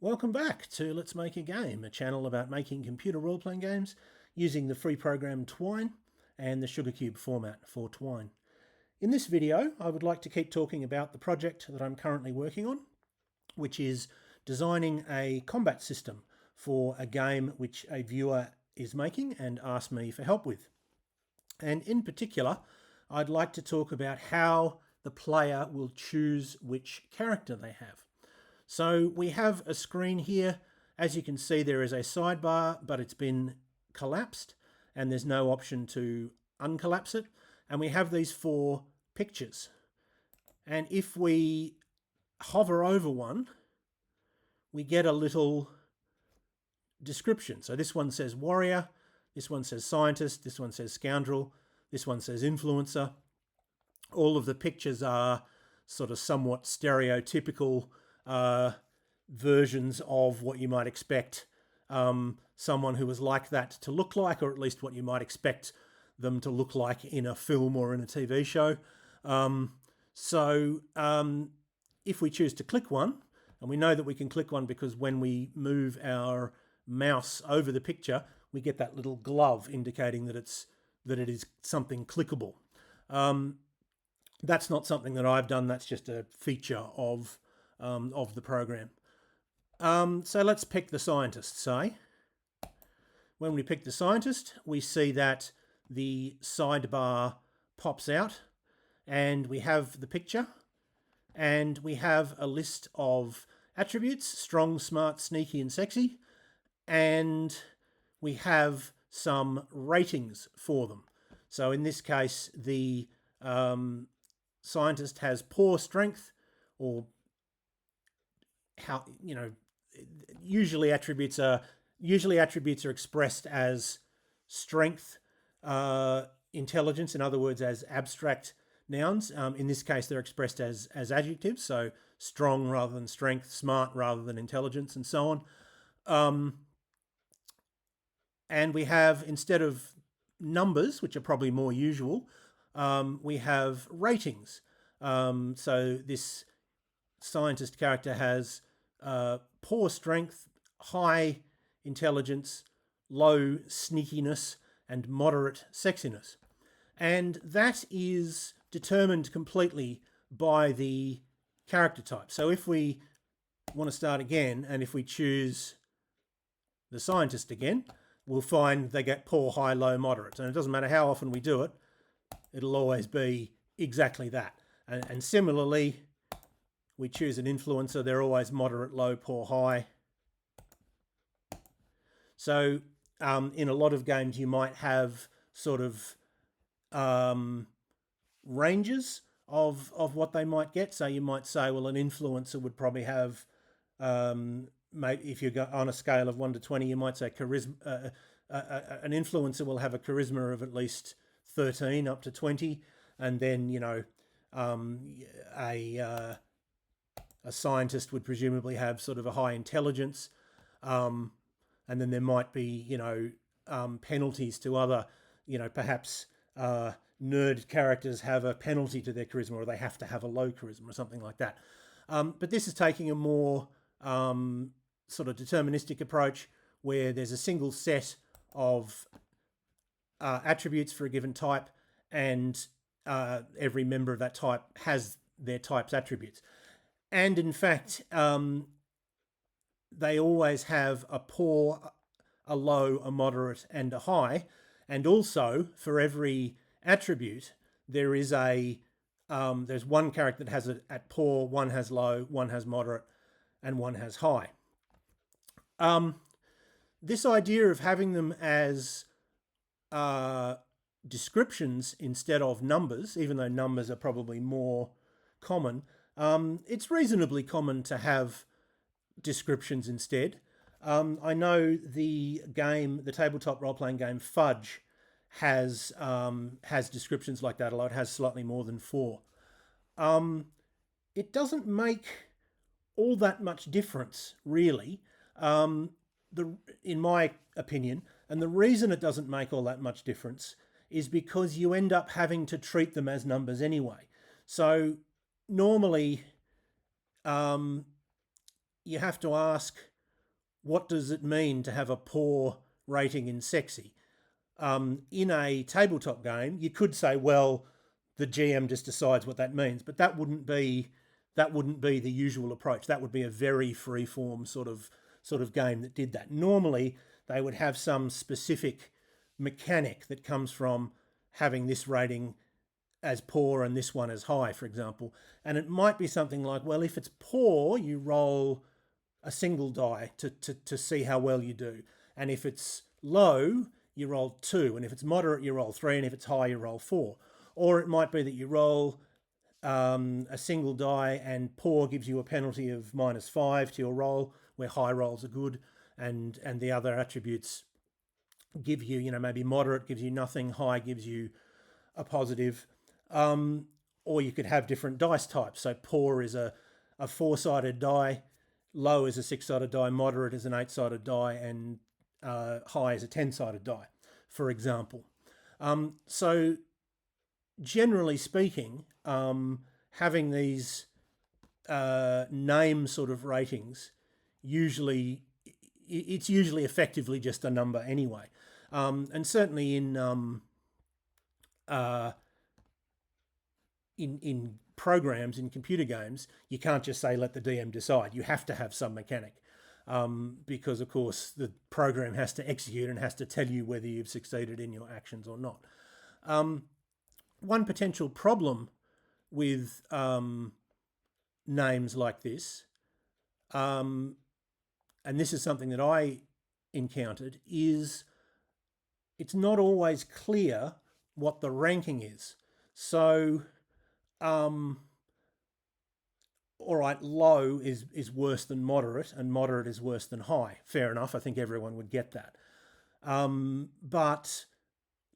Welcome back to Let's Make a Game, a channel about making computer role-playing games using the free program Twine and the Sugarcube format for Twine. In this video, I would like to keep talking about the project that I'm currently working on, which is designing a combat system for a game which a viewer is making and asked me for help with. And in particular, I'd like to talk about how the player will choose which character they have. So we have a screen here. As you can see, there is a sidebar, but it's been collapsed and there's no option to uncollapse it. And we have these four pictures. And if we hover over one, we get a little description. So this one says warrior, this one says scientist, this one says scoundrel, this one says influencer. All of the pictures are sort of somewhat stereotypical versions of what you might expect someone who was like that to look like, or at least what you might expect them to look like in a film or in a TV show. If we choose to click one, and we know that we can click one because when we move our mouse over the picture, we get that little glove indicating that it is something clickable. That's not something that I've done. That's just a feature of the program. So let's pick the scientist, say. When we pick the scientist, we see that the sidebar pops out and we have the picture and we have a list of attributes: strong, smart, sneaky, and sexy. And we have some ratings for them. So in this case, the scientist has poor strength, or how, usually attributes are expressed as strength, intelligence, in other words, as abstract nouns. In this case, they're expressed as adjectives, so strong rather than strength, smart rather than intelligence, and so on. And we have, instead of numbers, which are probably more usual, we have ratings. So this scientist character has poor strength, high intelligence, low sneakiness, and moderate sexiness. And that is determined completely by the character type. So if we want to start again, and if we choose the scientist again, we'll find they get poor, high, low, moderate. And it doesn't matter how often we do it, it'll always be exactly that. And similarly, we choose an influencer, they're always moderate, low, poor, high. So in a lot of games, you might have sort of ranges of what they might get. So you might say, well, an influencer would probably have, if you go on a scale of 1 to 20, you might say charisma. An influencer will have a charisma of at least 13 up to 20, and then a scientist would presumably have sort of a high intelligence, and then there might be penalties to other, perhaps nerd characters have a penalty to their charisma, or they have to have a low charisma or something like that. But this is taking a more sort of deterministic approach, where there's a single set of attributes for a given type, and every member of that type has their type's attributes. And in fact, they always have a poor, a low, a moderate, and a high. And also, for every attribute, there is there's one character that has it at poor, one has low, one has moderate, and one has high. This idea of having them as descriptions instead of numbers, even though numbers are probably more common, it's reasonably common to have descriptions instead. I know the tabletop role-playing game Fudge has descriptions like that, although it has slightly more than 4. It doesn't make all that much difference, really, in my opinion. And the reason it doesn't make all that much difference is because you end up having to treat them as numbers anyway. So normally, you have to ask, what does it mean to have a poor rating in sexy? In a tabletop game, you could say, well, the GM just decides what that means, but that wouldn't be the usual approach. That would be a very free-form sort of game that did that. Normally, they would have some specific mechanic that comes from having this rating as poor and this one as high, for example. And it might be something like, well, if it's poor, you roll a single die to see how well you do. And if it's low, you roll 2. And if it's moderate, you roll 3. And if it's high, you roll 4. Or it might be that you roll a single die and poor gives you a penalty of -5 to your roll, where high rolls are good, and the other attributes give you, you know, maybe moderate gives you nothing, high gives you a positive. Or you could have different dice types. So poor is a 4-sided die, low is a 6-sided die, moderate is an 8-sided die, and high is a 10-sided die, for example. So generally speaking, having these name sort of ratings, it's usually effectively just a number anyway. And certainly in programs, in computer games, you can't just say let the DM decide. You have to have some mechanic, because of course the program has to execute and has to tell you whether you've succeeded in your actions or not. One potential problem with names like this, and this is something that I encountered, is it's not always clear what the ranking is. So all right, low is worse than moderate, and moderate is worse than high. Fair enough. I think everyone would get that. But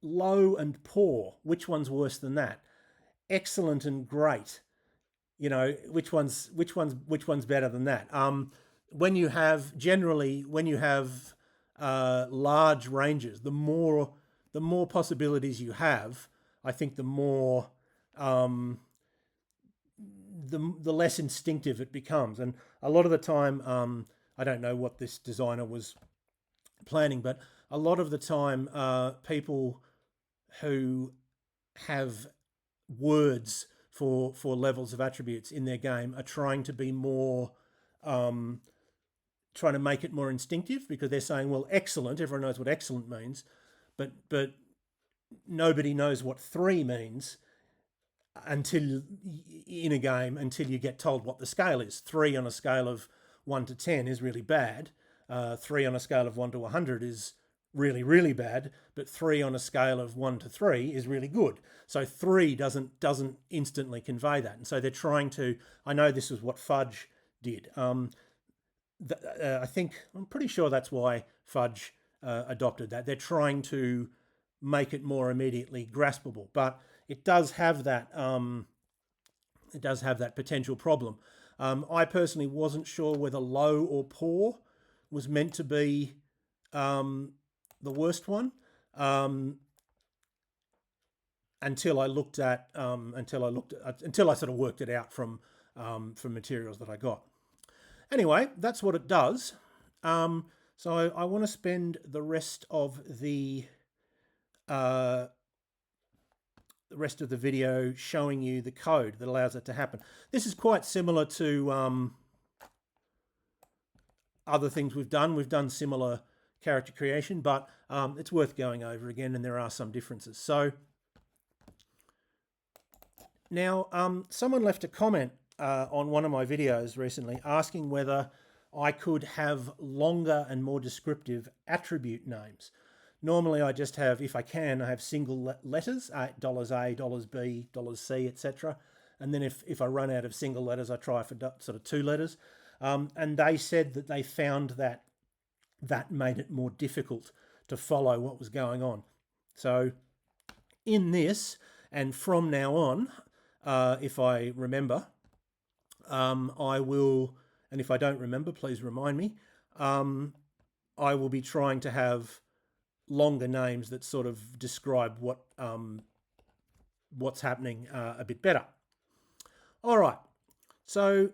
low and poor, which one's worse than that? Excellent and great, you know, which one's better than that? When you have large ranges, the more possibilities you have, I think the more the less instinctive it becomes. And a lot of the time, I don't know what this designer was planning, but a lot of the time, people who have words for levels of attributes in their game are trying to be more, trying to make it more instinctive, because they're saying, well, excellent, everyone knows what excellent means, but nobody knows what 3 means until in a game, until you get told what the scale is. 3 on a scale of 1 to 10 is really bad. 3 on a scale of 1 to 100 is really, really bad, but 3 on a scale of 1 to 3 is really good. So 3 doesn't instantly convey that. And so they're trying to, I know this is what Fudge did. I'm pretty sure that's why Fudge adopted that. They're trying to make it more immediately graspable, but it does have that potential problem. I personally wasn't sure whether low or poor was meant to be the worst one, until I sort of worked it out from materials that I got. Anyway, that's what it does. So I want to spend the rest of the video showing you the code that allows it to happen. This is quite similar to other things we've done. We've done similar character creation, but it's worth going over again, and there are some differences. So now someone left a comment on one of my videos recently asking whether I could have longer and more descriptive attribute names. Normally I just have, if I can, I have single letters, $A, $B, $C, etc. And then if I run out of single letters, I try for sort of 2 letters. And they said that they found that made it more difficult to follow what was going on. So in this, and from now on, if I remember, I will, and if I don't remember, please remind me, I will be trying to have longer names that sort of describe what's happening a bit better. All right, so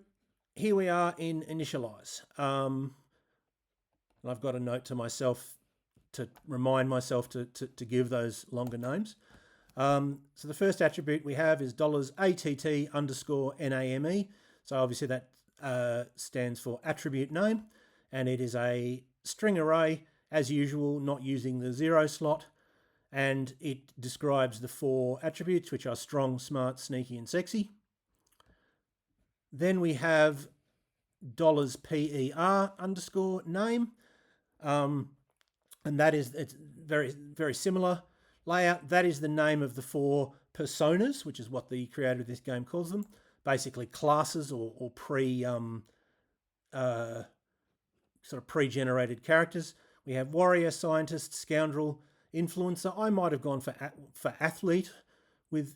here we are in initialize. I've got a note to myself to remind myself to give those longer names. So the first attribute we have is $ATT_NAME. So obviously that stands for attribute name, and it is a string array, as usual, not using the 0 slot, and it describes the 4 attributes, which are strong, smart, sneaky, and sexy. Then we have $PER_name, and that is, it's very, very similar layout. That is the name of the 4 personas, which is what the creator of this game calls them, basically classes or sort of pre-generated characters. We have warrior, scientist, scoundrel, influencer. I might have gone for athlete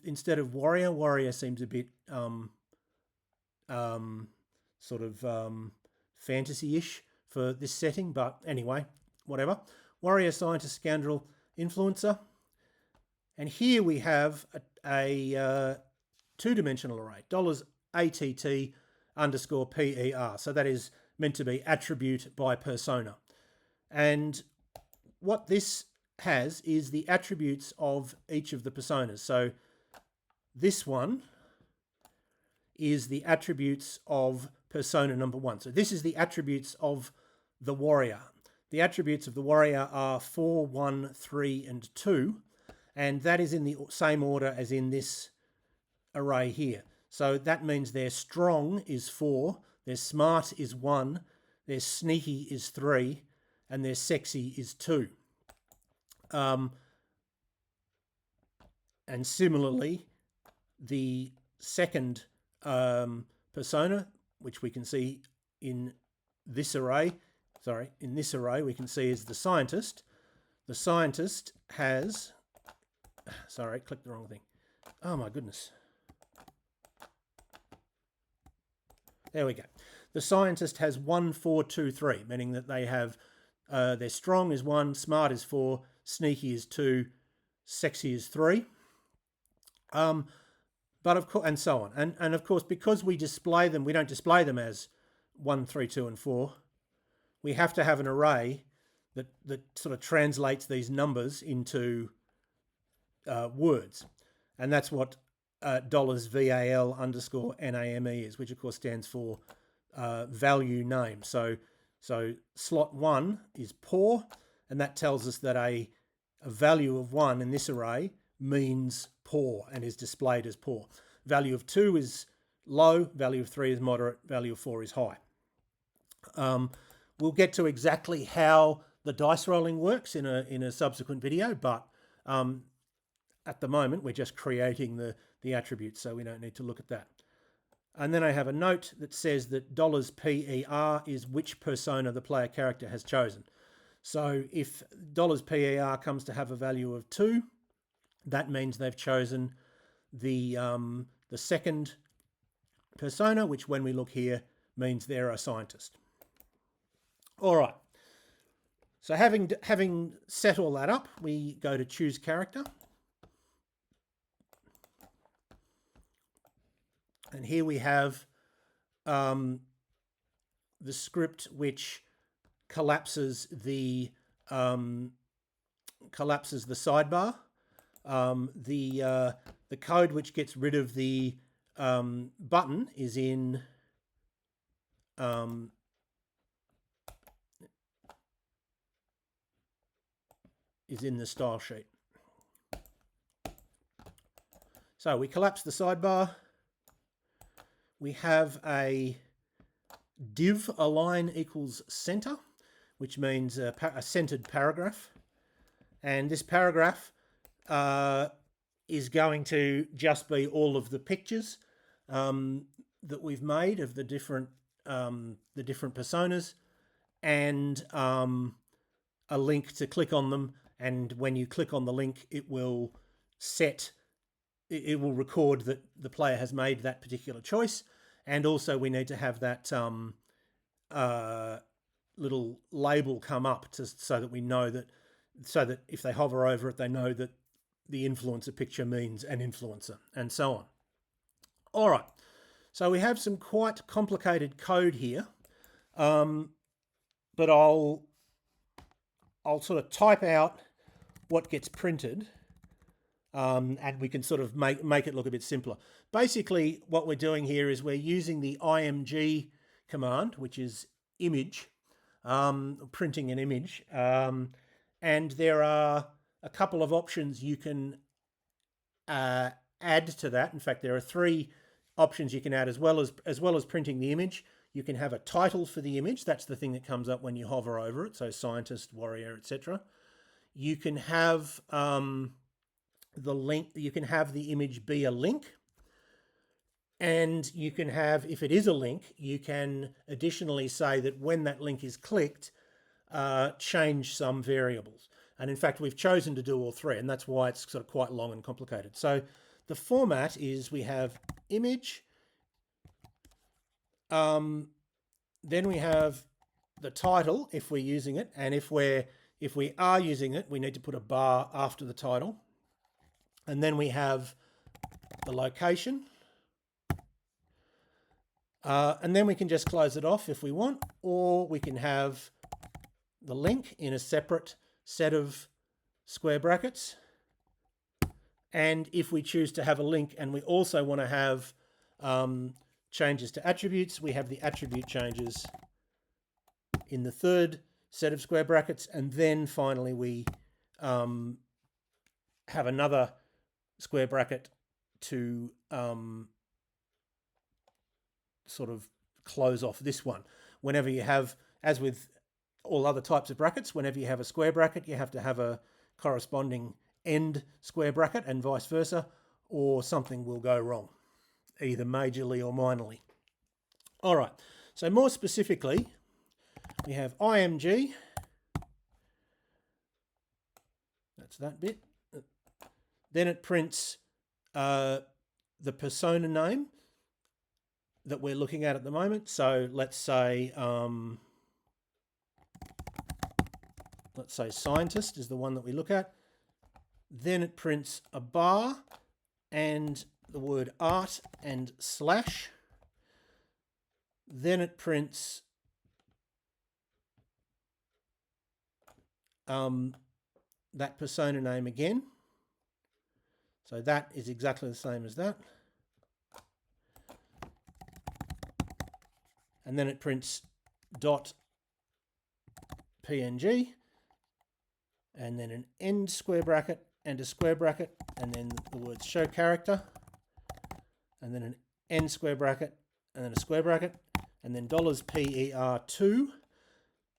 instead of warrior. Warrior seems a bit fantasy-ish for this setting, but anyway, whatever. Warrior, scientist, scoundrel, influencer. And here we have a two-dimensional array, $ATT_PER. So that is meant to be attribute by persona. And what this has is the attributes of each of the personas. So this one is the attributes of persona number 1. So this is the attributes of the warrior. The attributes of the warrior are 4, 1, 3, and 2, and that is in the same order as in this array here. So that means their strong is 4, their smart is 1, their sneaky is 3, and their sexy is 2. And similarly, the second persona, which we can see in this array, we can see is the scientist. The scientist has, sorry, clicked the wrong thing. Oh my goodness. There we go. The scientist has 1, 4, 2, 3, meaning that they have their strong is 1, smart is 4, sneaky is 2, sexy is 3. But of course, and so on. And of course, because we display them, we don't display them as 1, 3, 2, and 4. We have to have an array that sort of translates these numbers into words. And that's what $VAL_NAME is, which of course stands for value name. So slot 1 is poor, and that tells us that a value of 1 in this array means poor and is displayed as poor. Value of 2 is low, value of 3 is moderate, value of 4 is high. We'll get to exactly how the dice rolling works in a subsequent video, but at the moment we're just creating the attributes, so we don't need to look at that. And then I have a note that says that $PER is which persona the player character has chosen. So if $PER comes to have a value of 2, that means they've chosen the second persona, which when we look here means they're a scientist. All right. So having set all that up, we go to choose character. And here we have the script which collapses the sidebar. The code which gets rid of the button is in the style sheet. So we collapse the sidebar. We have a div align equals center, which means a centered paragraph. And this paragraph is going to just be all of the pictures that we've made of the different personas, and a link to click on them. And when you click on the link, it will record that the player has made that particular choice. And also we need to have that little label come up so that we know that, so that if they hover over it, they know that the influencer picture means an influencer, and so on. All right. So we have some quite complicated code here, but I'll sort of type out what gets printed, and we can sort of make it look a bit simpler. Basically, what we're doing here is we're using the img command, which is image, printing an image, and there are a couple of options you can add to that. In fact, there are 3 options you can add as well as printing the image. You can have a title for the image. That's the thing that comes up when you hover over it. So scientist, warrior, etc. You can have the link. You can have the image be a link, and you can have, if it is a link, you can additionally say that when that link is clicked, change some variables. And in fact, we've chosen to do all 3, and that's why it's sort of quite long and complicated. So the format is we have image, then we have the title if we're using it, and if we are using it, we need to put a bar after the title, and then we have the location, and then we can just close it off if we want, or we can have the link in a separate set of square brackets. And if we choose to have a link and we also want to have changes to attributes, we have the attribute changes in the 3rd set of square brackets, and then finally we have another square bracket to sort of close off this one. Whenever you have, as with all other types of brackets, whenever you have a square bracket, you have to have a corresponding end square bracket and vice versa, or something will go wrong, either majorly or minorly. All right, so more specifically, we have img, that's that bit. Then it prints the persona name that we're looking at the moment. So let's say scientist is the one that we look at. Then it prints a bar and the word art and slash. Then it prints that persona name again. So that is exactly the same as that. And then it prints .png, and then an end square bracket and a square bracket, and then the words show character, and then an end square bracket, and then a square bracket, and then $PER2,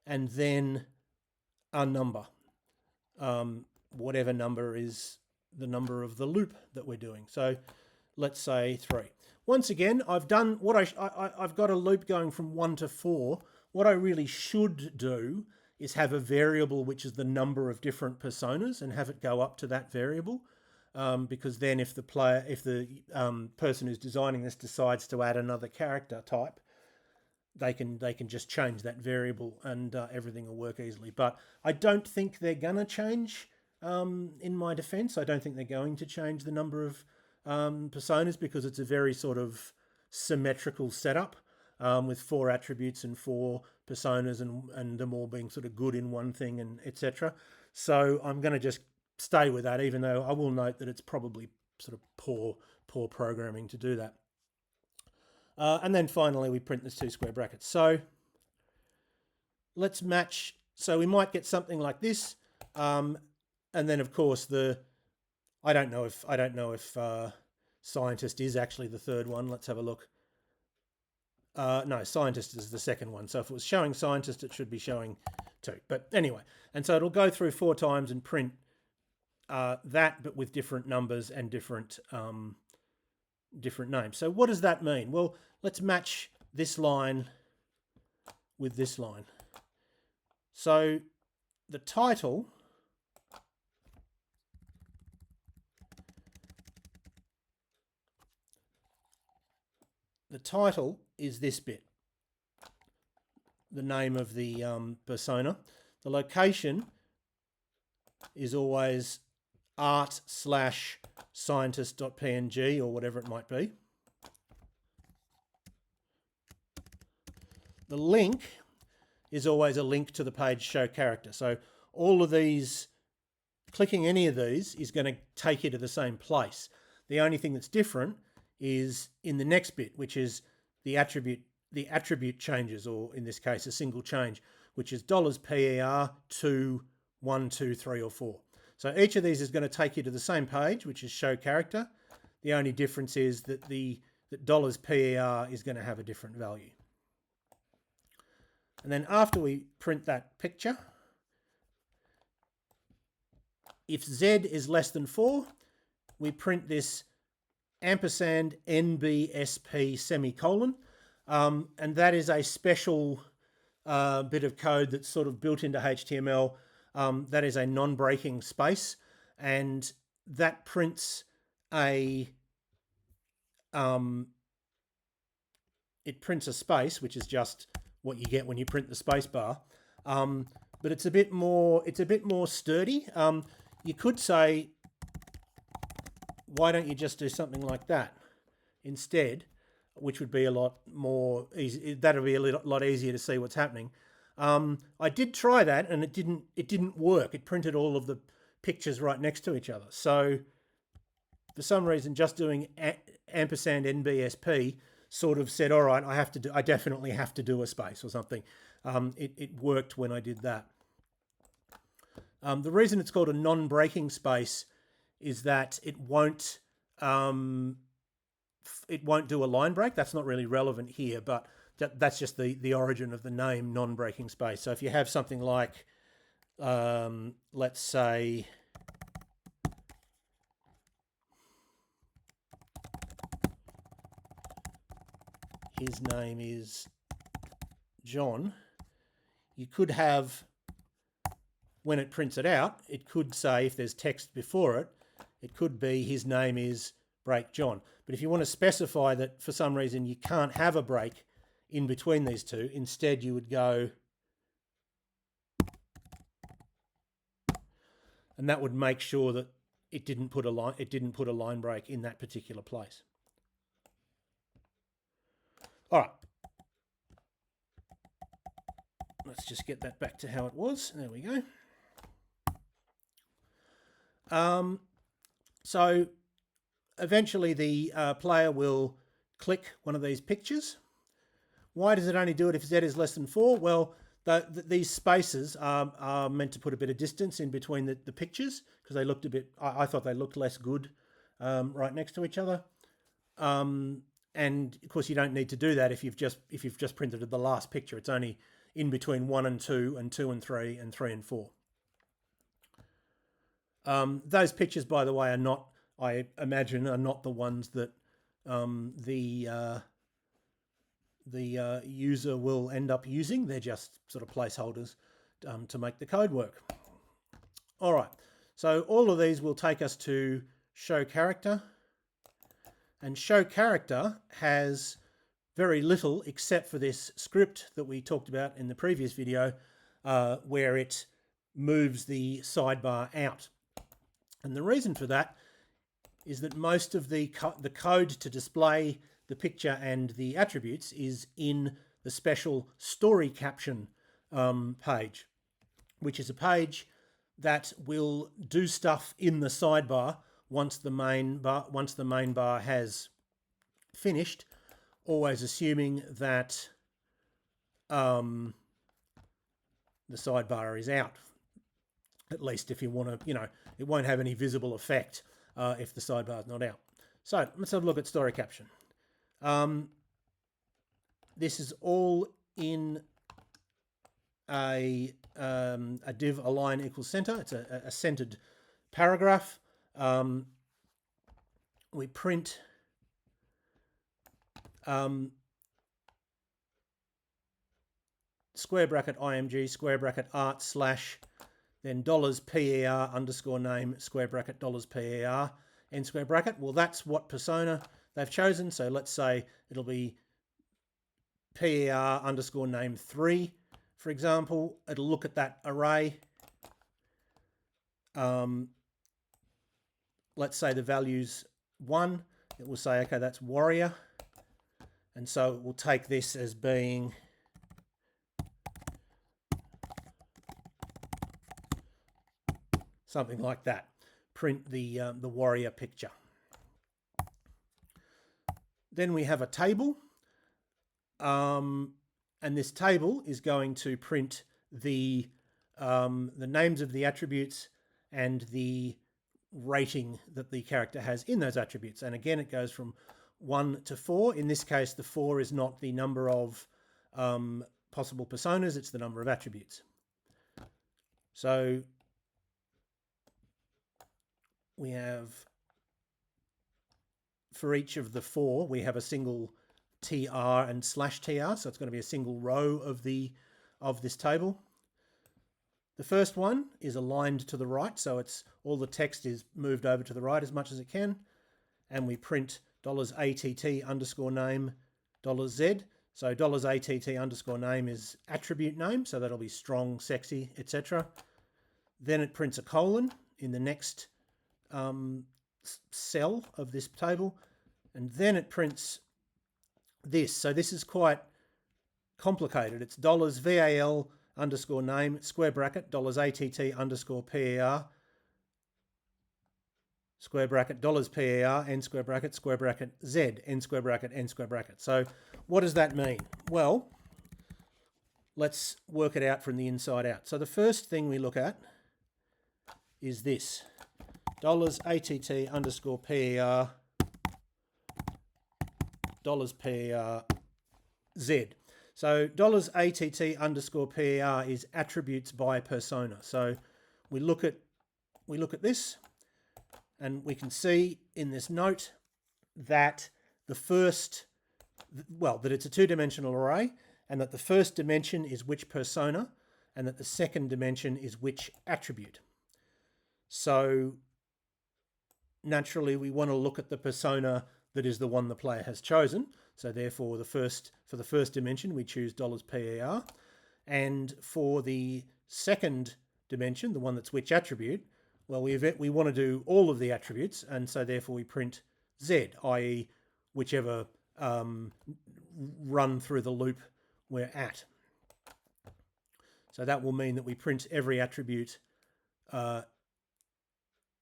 and then a number, whatever number is the number of the loop that we're doing. So let's say 3. Once again, I've done what I've got a loop going from 1 to 4. What I really should do is have a variable which is the number of different personas and have it go up to that variable, because then if the person who's designing this decides to add another character type, they can just change that variable and everything will work easily. But I don't think they're gonna change. In my defense, I don't think they're going to change the number of personas, because it's a very sort of symmetrical setup, with 4 attributes and 4 personas, and them all being sort of good in one thing, and etc. So I'm going to just stay with that, even though I will note that it's probably sort of poor programming to do that. And then finally we print the 2 square brackets. So let's match. So we might get something like this, and then of course I don't know if scientist is actually the 3rd one. Let's have a look. No, scientist is the 2nd one. So if it was showing scientist, it should be showing 2. But anyway, and so it'll go through 4 times and print that, but with different numbers and different names. So what does that mean? Well, let's match this line with this line. So the title is this bit, the name of the persona. The location is always art/scientist.png or whatever it might be. the link is always a link to the page show character. So all of these, clicking any of these is going to take you to the same place. The only thing that's different is in the next bit, which is the attribute changes, or in this case, a single change, which is $PER to 1, 2, 3, or 4. So each of these is going to take you to the same page, which is show character. The only difference is that that $PER is going to have a different value. And then after we print that picture, if Z is less than 4, we print this ampersand NBSP semicolon. And that is a special bit of code that's sort of built into HTML. That is a non-breaking space, and that prints it prints a space, which is just what you get when you print the space bar. But it's a bit more sturdy. You could say, why don't you just do something like that instead, which would be a lot more easy. That'll be a lot easier to see what's happening. I did try that, and it didn't work. It printed all of the pictures right next to each other. So for some reason, just doing ampersand NBSP sort of said, all right, I definitely have to do a space or something. It worked when I did that. The reason it's called a non-breaking space is that it won't do a line break. That's not really relevant here, but that's just the origin of the name non-breaking space. So if you have something like, let's say, his name is John, you could have, when it prints it out, it could say, if there's text before it, it could be his name is break John. But if you want to specify that for some reason you can't have a break in between these two, instead you would go, and that would make sure that it didn't put a line break in that particular place. All right. Let's just get that back to how it was. There we go. So eventually the player will click one of these pictures. Why does it only do it if Z is less than 4? Well, these spaces are meant to put a bit of distance in between the pictures, because they looked a bit, I thought they looked less good right next to each other. And of course you don't need to do that if you've just printed the last picture. It's only in between 1 and 2 and 2 and 3 and 3 and 4. Those pictures, by the way, are not, I imagine, are not the ones that the user will end up using. They're just sort of placeholders to make the code work. All right, so all of these will take us to show character. And show character has very little except for this script that we talked about in the previous video, where it moves the sidebar out. And the reason for that is that most of the code to display the picture and the attributes is in the special story caption page, which is a page that will do stuff in the sidebar once the main bar has finished, always assuming that the sidebar is out. At least if you want to, it won't have any visible effect if the sidebar is not out. So let's have a look at story caption. This is all in a div align equals center. It's a centered paragraph. We print square bracket img square bracket art slash then $PER underscore name square bracket $PER end square bracket. Well, that's what persona they've chosen. So let's say it'll be PER underscore name 3, for example. It'll look at that array. Let's say the value's 1. It will say, okay, that's warrior. And so it will take this as being something like that. Print the warrior picture. Then we have a table, and this table is going to print the names of the attributes and the rating that the character has in those attributes. And again, it goes from 1 to 4. In this case, the 4 is not the number of possible personas, it's the number of attributes. So we have, for each of the 4, we have a single tr and /tr, so it's going to be a single row of this table. The first one is aligned to the right, so it's all the text is moved over to the right as much as it can, and we print $att_name $z. So $att_name is attribute name, so that'll be strong, sexy, etc. Then it prints a colon in the next cell of this table, and then it prints this. So this is quite complicated. It's $val_name square bracket $att_per square bracket $per n square bracket z n square bracket n square bracket. So what does that mean? Well, let's work it out from the inside out. So the first thing we look at is this $att_per $per z. So $att_per is attributes by persona. So we look at this, and we can see in this note that that it's a two-dimensional array, and that the first dimension is which persona, and that the second dimension is which attribute. So naturally, we want to look at the persona that is the one the player has chosen. So therefore, for the first dimension, we choose $per, and for the second dimension, the one that's which attribute, well, we want to do all of the attributes, and so therefore we print Z, i.e. whichever run through the loop we're at. So that will mean that we print every attribute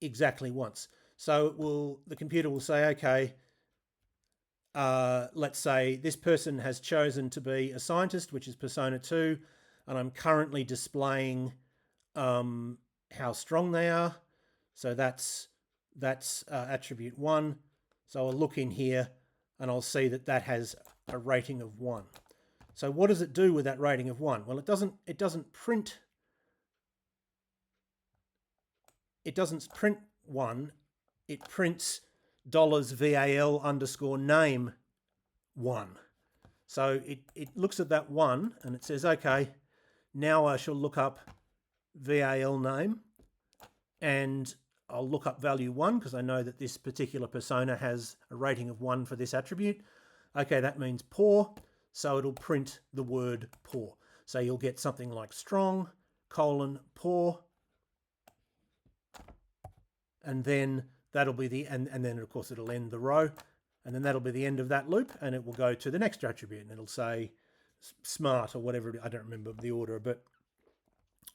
exactly once. So the computer will say, okay, let's say this person has chosen to be a scientist, which is persona 2, and I'm currently displaying how strong they are. So that's attribute 1. So I'll look in here and I'll see that has a rating of 1. So what does it do with that rating of 1? Well, it doesn't print 1. It prints $val_name 1. So it looks at that 1 and it says, okay, now I shall look up val name, and I'll look up value 1 because I know that this particular persona has a rating of 1 for this attribute. Okay, that means poor, so it'll print the word poor. So you'll get something like strong, poor, and then that'll be and then of course it'll end the row, and then that'll be the end of that loop, and it will go to the next attribute, and it'll say smart or whatever. I don't remember the order, but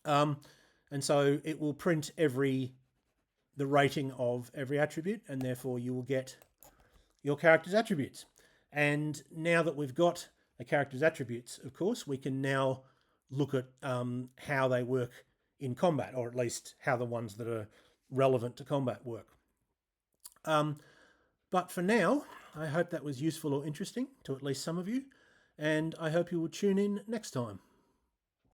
and so it will print the rating of every attribute, and therefore you will get your character's attributes. And now that we've got a character's attributes, of course, we can now look at how they work in combat, or at least how the ones that are relevant to combat work. But for now, I hope that was useful or interesting to at least some of you, and I hope you will tune in next time.